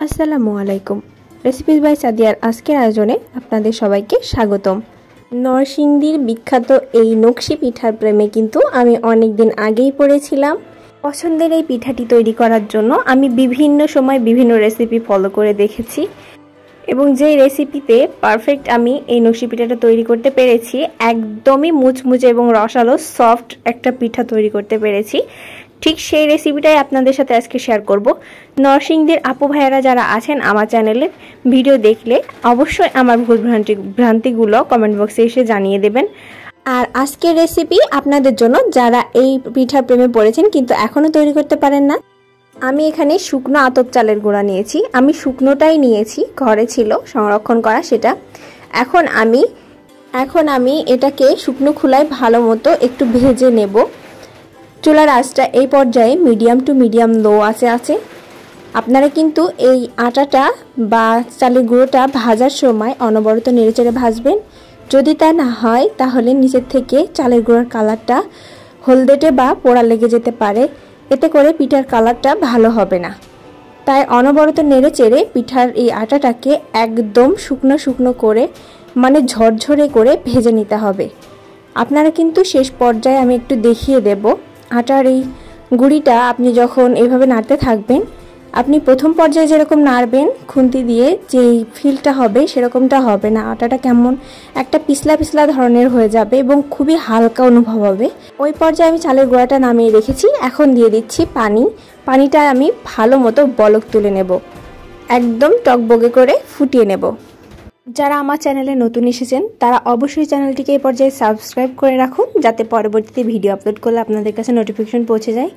আসসালামু আলাইকুম। Recipes by সাদিয়ার আজকের আয়োজনে আপনাদের সবাইকে স্বাগতম। নরসিংদীর বিখ্যাত এই নকশি পিঠার প্রেমে কিন্তু আমি অনেক দিন আগেই পড়েছিলাম। পছন্দের এই পিঠাটি তৈরি করার জন্য আমি বিভিন্ন সময় বিভিন্ন রেসিপি ফলো করে দেখেছি এবং যেই রেসিপিতে পারফেক্ট আমি এই নকশি পিঠাটা তৈরি করতে পেরেছি, একদমই মুচমুচে এবং রসালো সফট একটা পিঠা তৈরি করতে পেরেছি। ঠিক সেই রেসিপিটাই আপনাদের সাথে আজকে শেয়ার করব। নরসিংদীর আপু ভাইয়ারা যারা আছেন আমার চ্যানেলের ভিডিও দেখলে অবশ্যই আমার ভ্রান্তিগুলো কমেন্ট বক্সে এসে জানিয়ে দেবেন। আর আজকের রেসিপি আপনাদের জন্য যারা এই পিঠার প্রেমে পড়েছেন কিন্তু এখনও তৈরি করতে পারেন না। আমি এখানে শুকনো আতপ চালের গুঁড়া নিয়েছি। আমি শুকনোটাই নিয়েছি, ঘরে ছিল সংরক্ষণ করা সেটা। এখন আমি এটাকে শুকনো খোলায় ভালো মতো একটু ভেজে নেব। চুলার আঁচটা এই পর্যায়ে মিডিয়াম টু মিডিয়াম লো আছে। আপনারা কিন্তু এই আটাটা বা চালের গুঁড়োটা ভাজার সময় অনবরত নেড়েচেড়ে ভাজবেন। যদি তা না হয় তাহলে নিচের থেকে চালের গুঁড়োর কালারটা হলদেটে বা পোড়া লেগে যেতে পারে, এতে করে পিঠার কালারটা ভালো হবে না। তাই অনবরত নেড়েচেড়ে পিঠার এই আটাটাকে একদম শুকনো করে মানে ঝরঝরে করে ভেজে নিতে হবে। আপনারা কিন্তু শেষ পর্যায়ে আমি একটু দেখিয়ে দেব। আটার এই গুঁড়িটা আপনি যখন এভাবে নাড়তে থাকবেন, আপনি প্রথম পর্যায়ে যেরকম নাড়বেন খুন্তি দিয়ে যেই ফিলটা হবে সেরকমটা হবে না। আটাটা কেমন একটা পিছলা ধরনের হয়ে যাবে এবং খুবই হালকা অনুভব হবে। ওই পর্যায়ে আমি চালের গুঁড়াটা নামিয়ে রেখেছি। এখন দিয়ে দিচ্ছি পানিটা আমি ভালো মতো বলক তুলে নেব, একদম টকবগে করে ফুটিয়ে নেব। যারা আমার চ্যানেলে নতুন এসেছেন তারা অবশ্যই চ্যানেলটিকে এই পর্যায়ে সাবস্ক্রাইব করে রাখুন, যাতে পরবর্তীতে ভিডিও আপলোড করলে আপনাদের কাছে নোটিফিকেশন পৌঁছে যায়।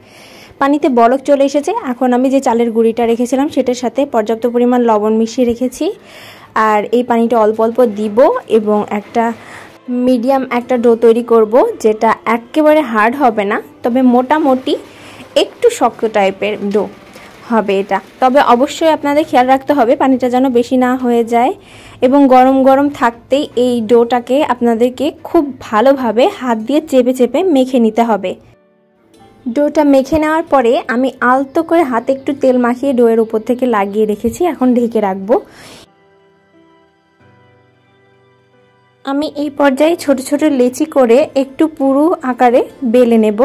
পানিতে বলক চলে এসেছে। এখন আমি যে চালের গুঁড়িটা রেখেছিলাম সেটার সাথে পর্যাপ্ত পরিমাণ লবণ মিশিয়ে রেখেছি। আর এই পানিটা অল্প অল্প দিব এবং একটা মিডিয়াম একটা ডো তৈরি করব, যেটা একেবারে হার্ড হবে না, তবে মোটামুটি একটু শক্ত টাইপের ডো হবে এটা। তবে অবশ্যই আপনাদের খেয়াল রাখতে হবে পানিটা যেন বেশি না হয়ে যায় এবং গরম থাকতেই এই ডোটাকে আপনাদেরকে খুব ভালোভাবে হাত দিয়ে চেপে মেখে নিতে হবে। ডোটা মেখে নেওয়ার পরে আমি আলতো করে হাতে একটু তেল মাখিয়ে ডোয়ের উপর থেকে লাগিয়ে রেখেছি। এখন ঢেকে রাখবো। আমি এই পর্যায়ে ছোট ছোট লেচি করে একটু পুরু আকারে বেলে নেব।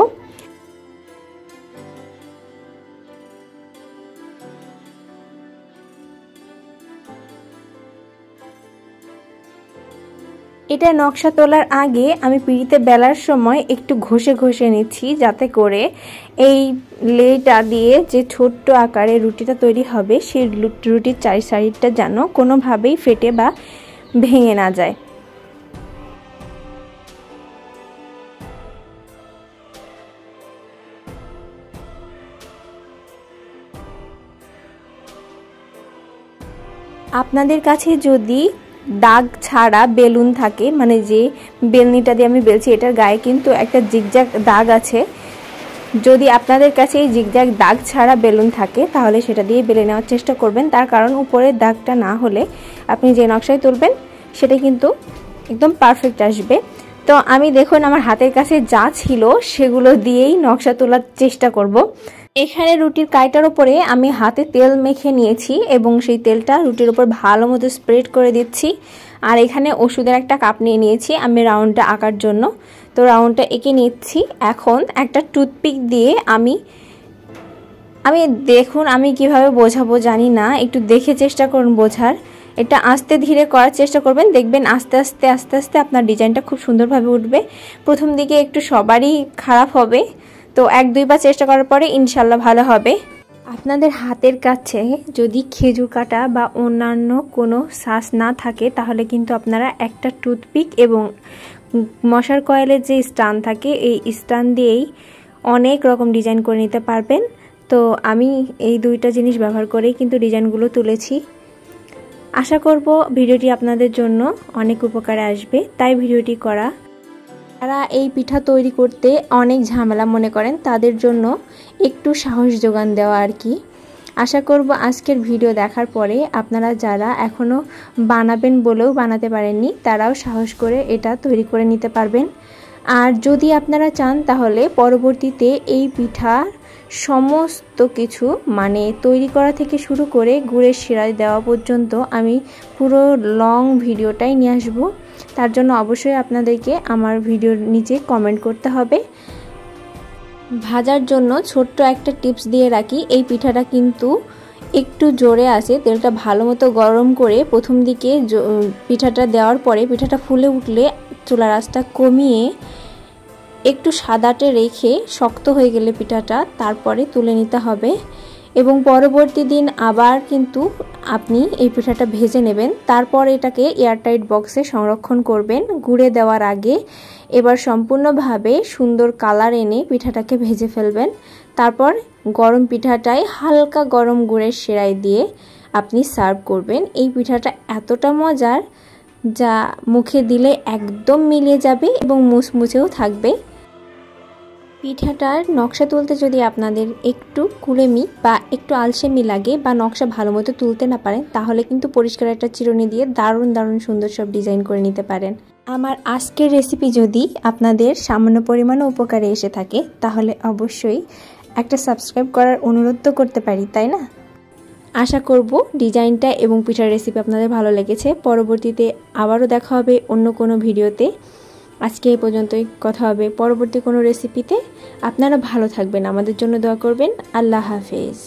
এটা নকশা তোলার আগে আমি পিঁড়িতে বেলার সময় একটু ঘষে নিচ্ছি, যাতে করে এই লেটা দিয়ে যে ছোট্ট আকারে রুটিটা তৈরি হবে সেই রুটির চারি সাইডটা যেন কোনোভাবেই ফেটে বা ভেঙে না যায়। আপনাদের কাছে যদি দাগ ছাড়া বেলুন থাকে, মানে যে বেলনিটা দিয়ে আমি বেলছি এটার গায়ে কিন্তু একটা জিগজ্যাগ দাগ আছে, যদি আপনাদের কাছে এই জিগজ্যাগ দাগ ছাড়া বেলুন থাকে তাহলে সেটা দিয়ে বেলে নেওয়ার চেষ্টা করবেন। তার কারণ উপরের দাগটা না হলে আপনি যে নকশায় তুলবেন সেটা কিন্তু একদম পারফেক্ট আসবে। তো আমি দেখুন আমার হাতের কাছে যা ছিল সেগুলো দিয়েই নকশা তোলার চেষ্টা করব। এখানে রুটির কাইটার উপরে আমি হাতে তেল মেখে নিয়েছি এবং সেই তেলটা রুটির উপর ভালো মতো স্প্রেড করে দিচ্ছি। আর এখানে ওষুধের একটা কাপ নিয়ে নিয়েছি আমি রাউন্ডটা আঁকার জন্য। তো রাউন্ডটা এঁকে নিচ্ছি। এখন একটা টুথপিক দিয়ে আমি দেখুন আমি কিভাবে বোঝাবো জানি না, একটু দেখে চেষ্টা করুন বোঝার। এটা আস্তে ধীরে করার চেষ্টা করবেন, দেখবেন আস্তে আস্তে আপনার ডিজাইনটা খুব সুন্দরভাবে উঠবে। প্রথম দিকে একটু সবারই খারাপ হবে, তো 1-2 বার চেষ্টা করার পরে ইনশাল্লাহ ভালো হবে। আপনাদের হাতের কাছে যদি খেজুর কাটা বা অন্যান্য কোনো সাস না থাকে তাহলে কিন্তু আপনারা একটা টুথপিক এবং মশার কয়েলের যে স্টান থাকে এই স্টান দিয়েই অনেক রকম ডিজাইন করে নিতে পারবেন। তো আমি এই দুইটা জিনিস ব্যবহার করেই কিন্তু ডিজাইনগুলো তুলেছি। আশা করব ভিডিওটি আপনাদের জন্য অনেক উপকারে আসবে, তাই ভিডিওটি করা। যারা এই পিঠা তৈরি করতে অনেক ঝামেলা মনে করেন তাদের জন্য একটু সাহস যোগান দেওয়া আর কি। আশা করব আজকের ভিডিও দেখার পরে আপনারা যারা এখনও বানাবেন বলেও বানাতে পারেননি তারাও সাহস করে এটা তৈরি করে নিতে পারবেন। আর যদি আপনারা চান তাহলে পরবর্তীতে এই পিঠার সমস্ত কিছু মানে তৈরি করা থেকে শুরু করে গুড়ের শিরা দেওয়া পর্যন্ত আমি পুরো লং ভিডিওটাই নিয়ে আসব। তার জন্য অবশ্যই আপনাদেরকে আমার ভিডিওর নিচে কমেন্ট করতে হবে। ভাজার জন্য ছোট্ট একটা টিপস দিয়ে রাখি, এই পিঠাটা কিন্তু একটু জোরে আছে, তেলটা ভালো মতো গরম করে প্রথম দিকে পিঠাটা দেওয়ার পরে পিঠাটা ফুলে উঠলে চুলার আঁচটা কমিয়ে একটু সাদাটে রেখে শক্ত হয়ে গেলে পিঠাটা তারপরে তুলে নিতে হবে এবং পরবর্তী দিন আবার কিন্তু আপনি এই পিঠাটা ভেজে নেবেন। তারপর এটাকে এয়ারটাইট বক্সে সংরক্ষণ করবেন গুঁড়ে দেওয়ার আগে। এবার সম্পূর্ণভাবে সুন্দর কালার এনে পিঠাটাকে ভেজে ফেলবেন। তারপর গরম পিঠাটায় হালকা গরম গুড়ের সেরাই দিয়ে আপনি সার্ভ করবেন। এই পিঠাটা এতটা মজার যা মুখে দিলে একদম মিলিয়ে যাবে এবং মুচমুচেও থাকবে। পিঠাটার নকশা তুলতে যদি আপনাদের একটু কুড়েমি বা একটু আলসেমি লাগে বা নকশা ভালো মতো তুলতে না পারেন, তাহলে কিন্তু পরিষ্কার একটা চিরুনি দিয়ে দারুণ দারুণ সুন্দর সব ডিজাইন করে নিতে পারেন। আমার আজকের রেসিপি যদি আপনাদের সামান্য পরিমাণে উপকারে এসে থাকে, তাহলে অবশ্যই একটা সাবস্ক্রাইব করার অনুরোধ তো করতে পারি, তাই না? আশা করব ডিজাইনটা এবং পিঠার রেসিপি আপনাদের ভালো লেগেছে। পরবর্তীতে আবারও দেখা হবে অন্য কোনো ভিডিওতে। আজকে এই পর্যন্তই, কথা হবে পরবর্তী কোনো রেসিপিতে। আপনারা ভালো থাকবেন, আমাদের জন্য দোয়া করবেন। আল্লাহ হাফেজ।